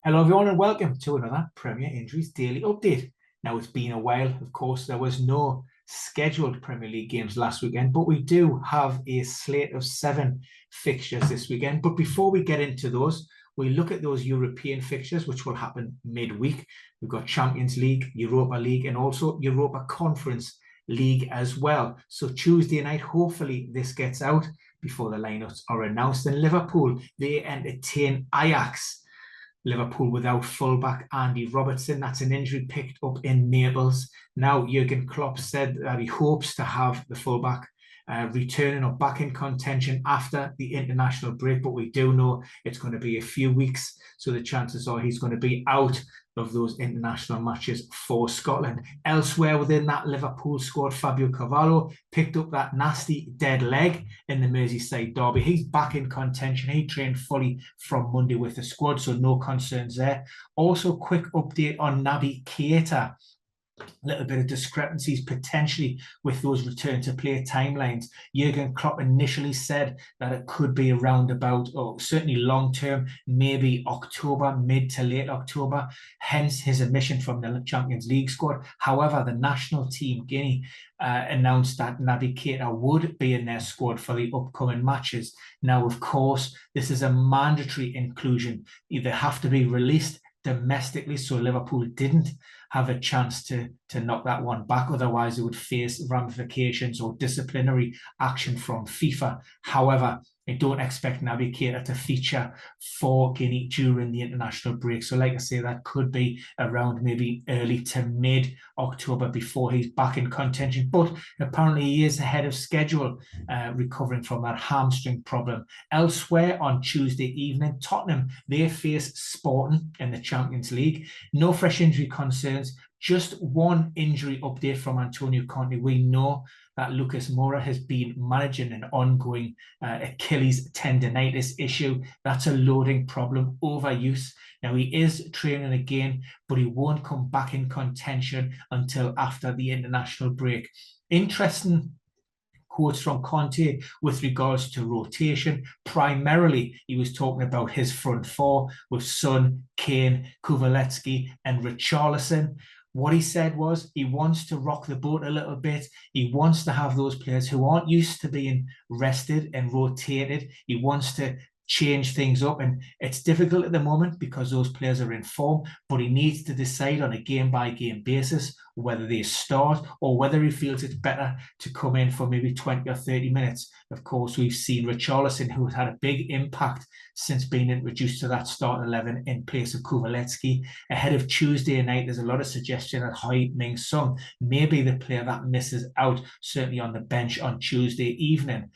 Hello, everyone, and welcome to another Premier Injuries Daily Update. Now, it's been a while. Of course, there was no scheduled Premier League games last weekend, but we do have a slate of 7 fixtures this weekend. But before we get into those, we look at those European fixtures, which will happen midweek. We've got Champions League, Europa League, and also Europa Conference League as well. So Tuesday night, hopefully this gets out before the lineups are announced. And Liverpool, they entertain Ajax. Liverpool without fullback Andy Robertson. That's an injury picked up in Naples. Now, Jurgen Klopp said that he hopes to have the fullback returning or back in contention after the international break, but we do know it's going to be a few weeks, so the chances are he's going to be out of those international matches for Scotland. Elsewhere within that Liverpool squad, Fabio Carvalho picked up that nasty dead leg in the Merseyside derby. He's back in contention. He trained fully from Monday with the squad, so no concerns there. Also, quick update on Naby Keita. A little bit of discrepancies potentially with those return to play timelines. Jurgen Klopp initially said that it could be around about, or certainly long term, maybe October, mid to late October, hence his omission from the Champions League squad. However, the national team, Guinea, announced that Naby Keita would be in their squad for the upcoming matches. Now, of course, this is a mandatory inclusion. They have to be released domestically, so Liverpool didn't have a chance to knock that one back. Otherwise, it would face ramifications or disciplinary action from FIFA. However, I don't expect Naby Keita to feature for Guinea during the international break. So like I say, that could be around maybe early to mid-October before he's back in contention. But apparently he is ahead of schedule, recovering from that hamstring problem. Elsewhere on Tuesday evening, Tottenham, they face Sporting in the Champions League. No fresh injury concerns. Just one injury update from Antonio Conte. We know that Lucas Moura has been managing an ongoing Achilles tendonitis issue. That's a loading problem, overuse. Now, he is training again, but he won't come back in contention until after the international break. Interesting quotes from Conte with regards to rotation. Primarily, he was talking about his front four with Son, Kane, Kuvaletsky, and Richarlison. What he said was he wants to rock the boat a little bit. He wants to have those players who aren't used to being rested and rotated. He wants to change things up, and it's difficult at the moment because those players are in form, but he needs to decide on a game-by-game basis whether they start or whether he feels it's better to come in for maybe 20 or 30 minutes. Of course, we've seen Richarlison, who has had a big impact since being introduced to that start 11 in place of Kuvaletsky. Ahead of Tuesday night, there's a lot of suggestion that Heung-min Son may be the player that misses out, certainly on the bench on Tuesday evening.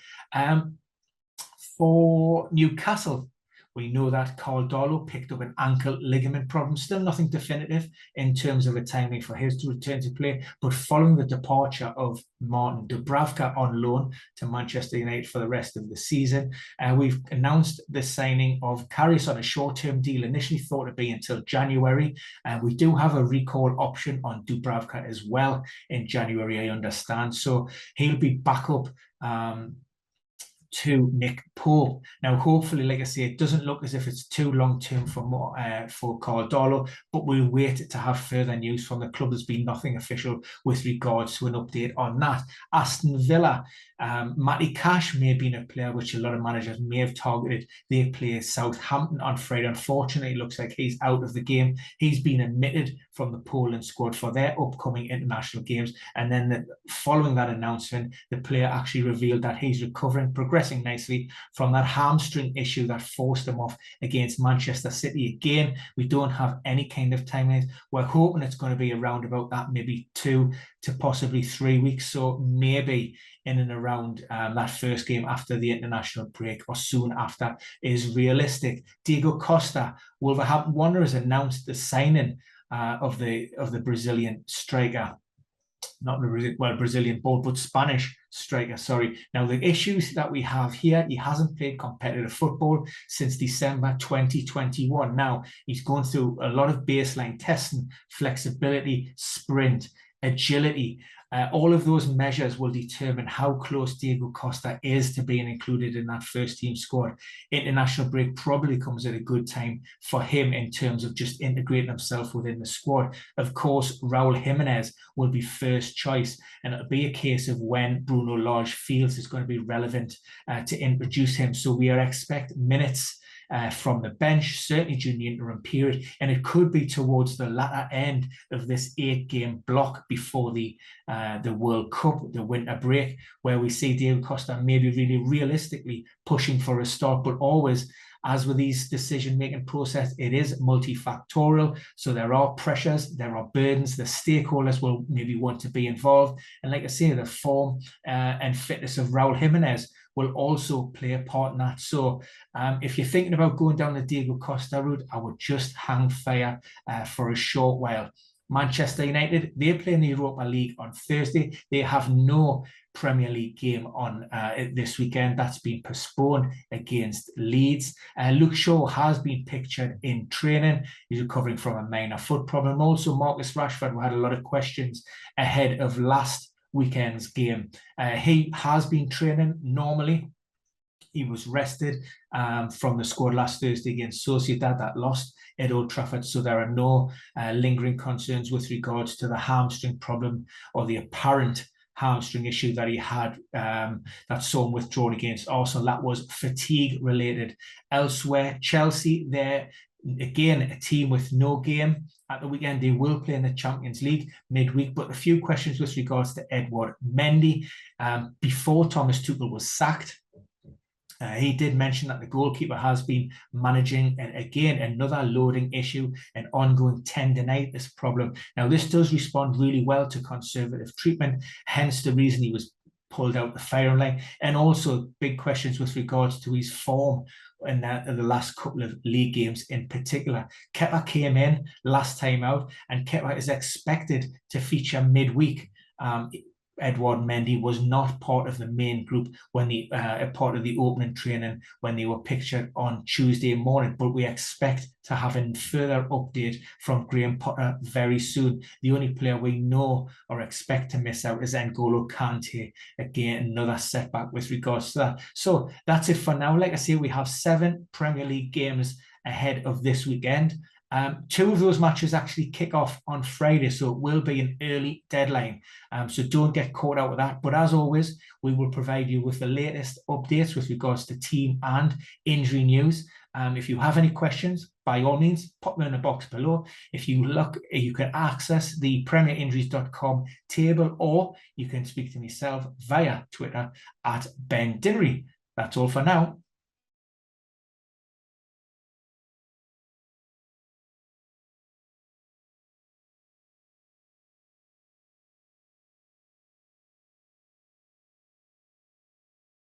For Newcastle, we know that Caldolo picked up an ankle ligament problem. Still nothing definitive in terms of a timing for his to return to play. But following the departure of Martin Dubravka on loan to Manchester United for the rest of the season, we've announced the signing of Karius on a short-term deal, initially thought to be until January. And we do have a recall option on Dubravka as well in January, I understand. So he'll be back up to Nick Pope. Now, hopefully, like I say, it doesn't look as if it's too long-term for Caldolo, but we'll wait to have further news from the club. There's been nothing official with regards to an update on that. Aston Villa, Matty Cash may have been a player which a lot of managers may have targeted. They play Southampton on Friday. Unfortunately, it looks like he's out of the game. He's been omitted from the Poland squad for their upcoming international games. And then following that announcement, the player actually revealed that he's recovering, progressing nicely from that hamstring issue that forced him off against Manchester City. Again, we don't have any kind of timeline. We're hoping it's going to be around about that, maybe 2 to possibly 3 weeks. So maybe in and around that first game after the international break or soon after is realistic. Diego Costa, Wolverhampton Wanderers announced the signing of the Brazilian striker. Not the Brazilian board, but Spanish striker, sorry. Now, the issues that we have here, he hasn't played competitive football since December 2021. Now, he's going through a lot of baseline testing, flexibility, sprint, agility. All of those measures will determine how close Diego Costa is to being included in that first team squad. International break probably comes at a good time for him in terms of just integrating himself within the squad. Of course, Raul Jimenez will be first choice, and it'll be a case of when Bruno Lage feels it's going to be relevant to introduce him. So we are expecting minutes from the bench, certainly during the interim period, and it could be towards the latter end of this 8-game block before the World Cup, the winter break, where we see Diego Costa maybe really realistically pushing for a start, but always, as with these decision-making process, it is multifactorial. So there are pressures, there are burdens, the stakeholders will maybe want to be involved. And like I say, the form and fitness of Raul Jimenez will also play a part in that. So if you're thinking about going down the Diego Costa route, I would just hang fire for a short while. Manchester United, they play in the Europa League on Thursday. They have no Premier League game on this weekend. That's been postponed against Leeds. Luke Shaw has been pictured in training. He's recovering from a minor foot problem. Also, Marcus Rashford, we had a lot of questions ahead of last weekend's game. He has been training normally. He was rested from the squad last Thursday against Sociedad that lost at Old Trafford. So there are no lingering concerns with regards to the hamstring problem or the apparent hamstring issue that he had that saw him withdrawn against Arsenal. That was fatigue related. Elsewhere, Chelsea, they're again a team with no game at the weekend. They will play in the Champions League midweek, but a few questions with regards to Edouard Mendy. Before Thomas Tuchel was sacked, he did mention that the goalkeeper has been managing, and again, another loading issue, an ongoing tendinitis problem. Now, this does respond really well to conservative treatment, hence the reason he was pulled out the firing line, and also big questions with regards to his form in the last couple of league games in particular. Kepa came in last time out, and Kepa is expected to feature midweek. Edouard Mendy was not part of the main group when part of the opening training when they were pictured on Tuesday morning, but we expect to have a further update from Graham Potter very soon. The only player we know or expect to miss out is N'Golo Kante. Again, another setback with regards to that. So that's it for now. Like I say, we have 7 Premier League games ahead of this weekend. 2 of those matches actually kick off on Friday, so it will be an early deadline. So don't get caught out with that. But as always, we will provide you with the latest updates with regards to team and injury news. If you have any questions, by all means, pop them in the box below. If you look, you can access the premierinjuries.com table, or you can speak to myself via Twitter at Ben Dinnery. That's all for now.